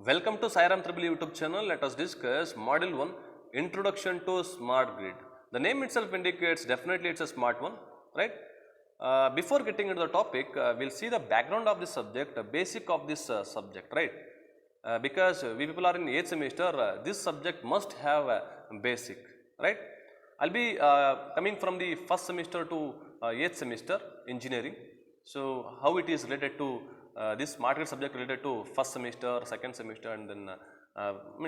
Welcome to Sairam Tribble YouTube channel. Let us discuss Module 1 Introduction to Smart Grid. The name itself indicates definitely it's a smart one, right? Before getting into the topic, we'll see the background of this subject, the basic of this subject, right? Because we people are in 8th semester, this subject must have a basic, right? I'll be coming from the first semester to 8th semester engineering. So, how it is related to this smart grid subject related to first semester, second semester, and then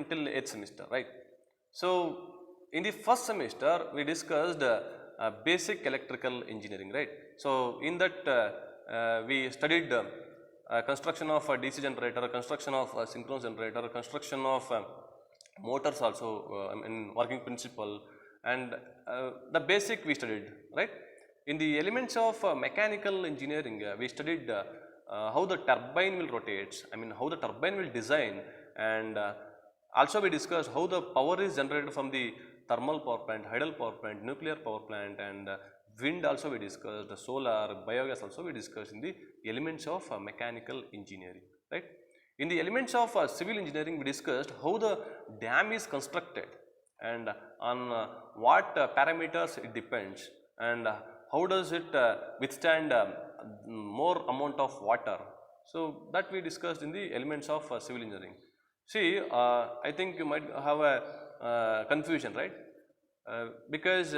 till 8th semester, right? So, in the first semester, we discussed basic electrical engineering, right? So, in that we studied construction of a DC generator, construction of a synchronous generator, construction of motors also, working principle, and the basic we studied, right? In the elements of mechanical engineering, we studied how the turbine will rotate, how the turbine will design, and also we discussed how the power is generated from the thermal power plant, hydel power plant, nuclear power plant, and wind also we discussed, the solar, biogas also we discussed in the elements of mechanical engineering, right? In the elements of civil engineering, we discussed how the dam is constructed and on what parameters it depends, and how does it withstand more amount of water. So, that we discussed in the elements of civil engineering. See, I think you might have a confusion, right? Because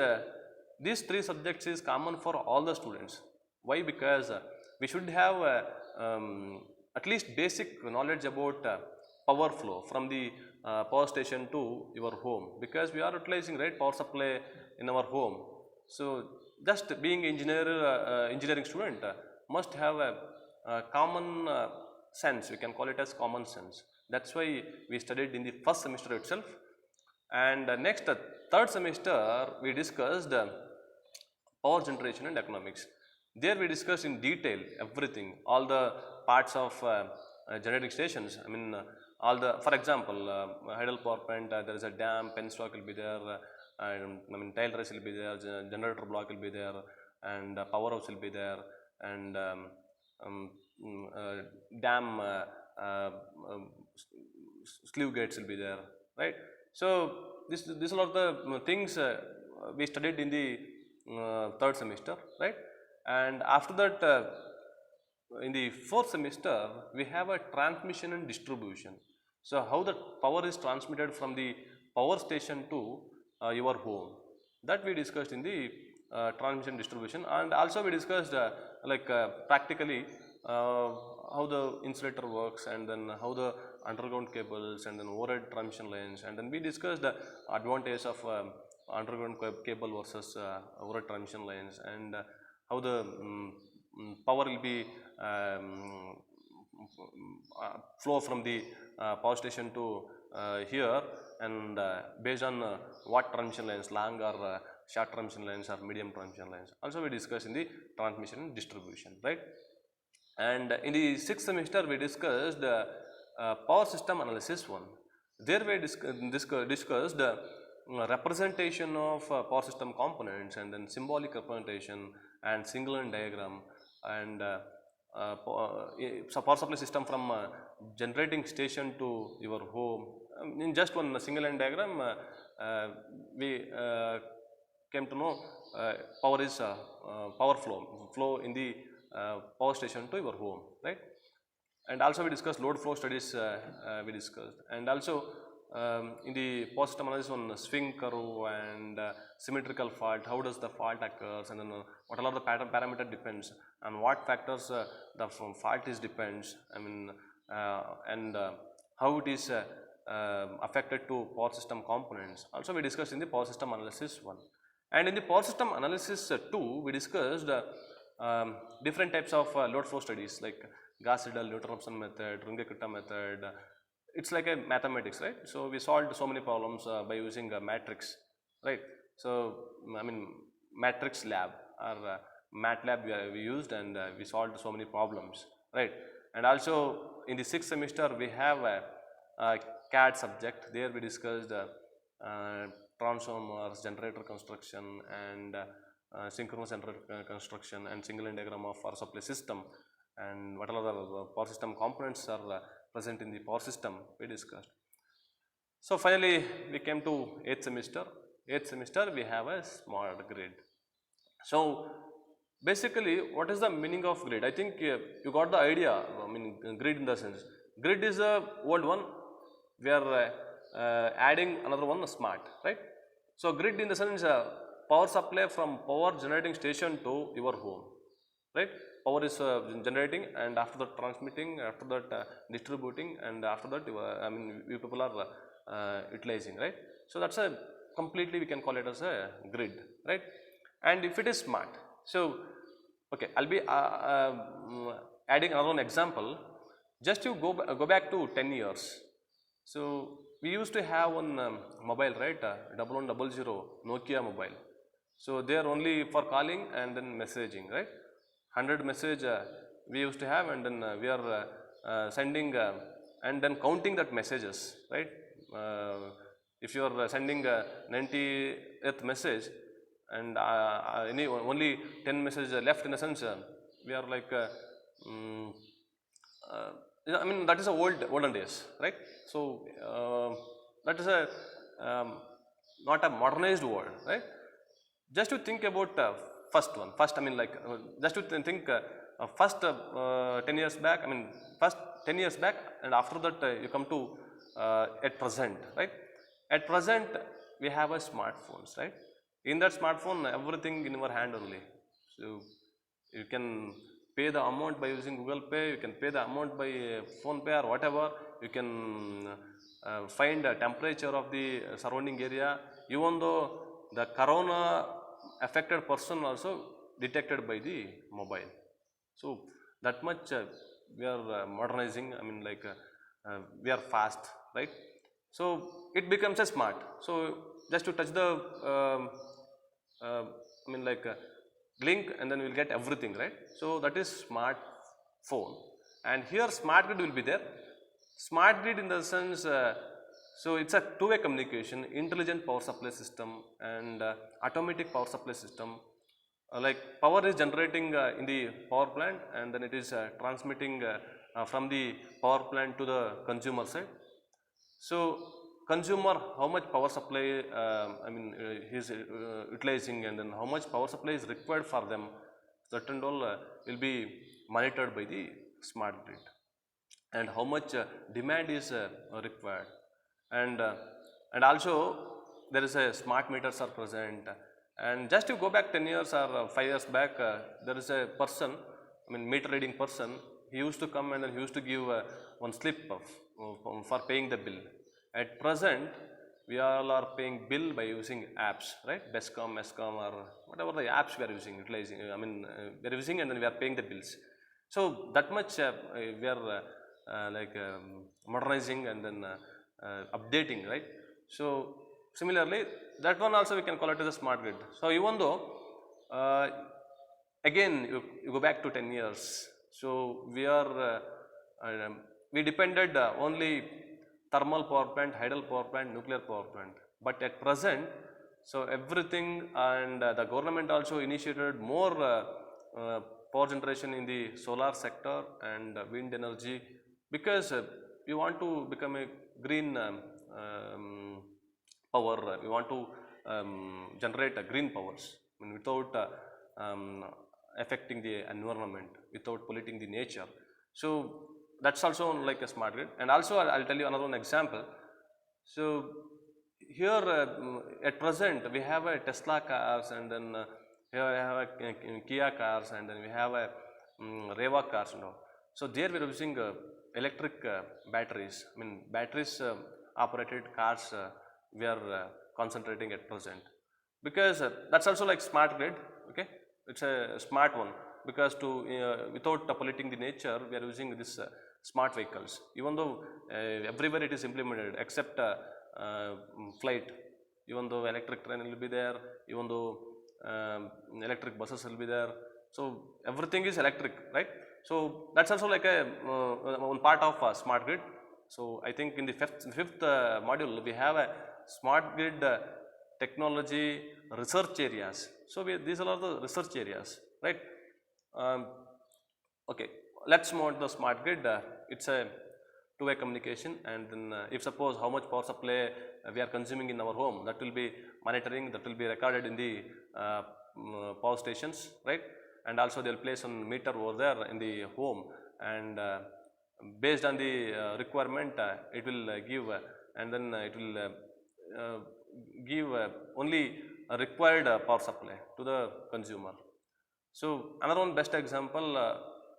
these three subjects is common for all the students. Why? Because we should have at least basic knowledge about power flow from the power station to your home, because we are utilizing, right, power supply in our home. So, just being engineering student must have a common sense, we can call it as common sense. That's why we studied in the first semester itself. And next, third semester, we discussed power generation and economics. There we discussed in detail everything, all the parts of generating stations. All the, for example, hydel power plant, there is a dam, penstock will be there, tail race will be there, generator block will be there, and powerhouse will be there, and dam slew gates will be there, right? So, these are the things we studied in the third semester, right? And after that, in the fourth semester, we have a transmission and distribution. So, how the power is transmitted from the power station to your home, that we discussed in the transmission distribution. And also we discussed practically how the insulator works, and then how the underground cables, and then overhead transmission lines, and then we discussed the advantage of underground cable versus overhead transmission lines, and how the power will be flow from the power station to here, and based on what transmission lines, long or short transmission lines or medium transmission lines, also we discussed in the transmission and distribution, right? And in the sixth semester, we discussed power system analysis 1. There we discussed representation of power system components, and then symbolic representation, and single line diagram, and so power supply system from generating station to your home. In just one single line diagram, we came to know power is power flow in the power station to your home, right? And also we discussed load flow studies, we discussed, and also in the power system analysis on swing curve and symmetrical fault, how does the fault occurs, and then what all of the parameter depends, and what factors the fault is depends, and how it is affected to power system components. Also we discussed in the power system analysis 1. And in the power system analysis 2, we discussed different types of load flow studies, like Gauss-Seidel, Newton-Raphson method, Runge-Kutta method. It's like a mathematics, right? So we solved so many problems by using a matrix, right? So matrix lab or MATLAB we used, and we solved so many problems, right? And also in the sixth semester, we have a CAD subject. There we discussed transformers, generator construction, and synchronous generator construction, and single line diagram of power supply system, and what are the power system components are present in the power system we discussed. So finally we came to 8th semester. 8th semester we have a smart grid. So basically what is the meaning of grid? I think you got the idea. I mean grid in the sense, grid is a old one, we are adding another one, smart, right? So grid in the sense power supply from power generating station to your home, right? Power is generating, and after that transmitting, after that distributing, and after that I mean you people are utilizing, right? So that's a completely we can call it as a grid, right? And if it is smart, so okay, I'll be adding another one example. Just to go back to 10 years. So we used to have one mobile, right? 1100 Nokia mobile. So they are only for calling and then messaging, right? 100 message we used to have, and then we are sending and then counting that messages, right? If you are sending 90th message and only 10 messages left, in a sense we are like I mean that is a olden days, right? So that is a not a modernized world, right? Just to think about first I mean like just to think first 10 years back, I mean first 10 years back, and after that you come to at present, right? At present we have a smartphones, right? In that smartphone everything in your hand only. So you can pay the amount by using Google Pay, you can pay the amount by Phone Pay or whatever, you can find the temperature of the surrounding area, even though the corona affected person also detected by the mobile. So that much we are modernizing, I mean like we are fast, right? So it becomes a smart. So just to touch the I mean like link, and then we'll get everything, right? So that is smart phone, and here smart grid will be there. Smart grid in the sense so it's a two-way communication, intelligent power supply system and automatic power supply system. Like power is generating in the power plant, and then it is transmitting from the power plant to the consumer side. So consumer, how much power supply I mean he is utilizing, and then how much power supply is required for them, that and all will be monitored by the smart grid, and how much demand is required, and also there is a smart meters are present. And just to go back 10 years or 5 years back, there is a person, I mean meter reading person, he used to come and then he used to give one slip of, for paying the bill. At present we all are paying bill by using apps, right? Bescom, Escom, or whatever the apps we are using, utilizing, I mean we are using, and then we are paying the bills. So that much we are like modernizing and then updating, right? So similarly that one also we can call it as a smart grid. So even though again you go back to 10 years, so we are we depended only thermal power plant, hydel power plant, nuclear power plant, but at present, so everything, and the government also initiated more power generation in the solar sector and wind energy, because we want to become a green power, we want to generate green powers, I mean, without affecting the environment, without polluting the nature. So that's also like a smart grid. And also I'll tell you another one example. So here at present we have a Tesla cars, and then here we have a Kia cars, and then we have a Reva cars and all. So there we are using electric batteries, I mean batteries operated cars we are concentrating at present, because that's also like smart grid, okay? It's a smart one, because to without polluting the nature we are using this smart vehicles, even though everywhere it is implemented except flight, even though electric train will be there, even though electric buses will be there, so everything is electric, right? So that's also like a one part of smart grid. So I think in the fifth module we have a smart grid technology research areas. So these are the research areas, right? Okay, let's move on to the smart grid. It's a two-way communication, and then if suppose how much power supply we are consuming in our home, that will be monitoring, that will be recorded in the power stations, right? And also they will place one meter over there in the home, and based on the requirement it will give and then it will give only a required power supply to the consumer. So another one best example,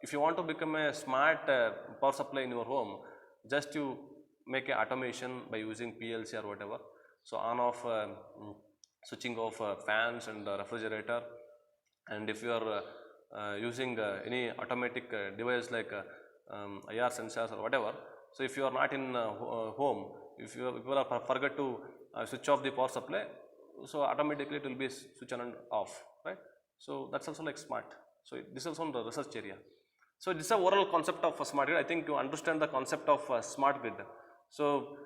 if you want to become a smart power supply in your home, just you make a automation by using PLC or whatever. So on off switching off fans and refrigerator, and if you are using any automatic device like IR sensors or whatever, so if you are not in home, if you are forget to switch off the power supply, so automatically it will be switch on and off, right? So that's also like smart. So this is on the research area. So this is a overall concept of a smart grid. I think you understand the concept of a smart grid. So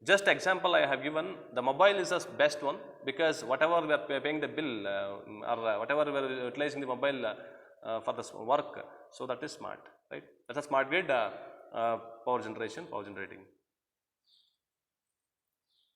just example I have given, the mobile is the best one, because whatever we are paying the bill or whatever we are utilizing the mobile for the work, so that is smart, right? That's a smart grid power generation, power generating.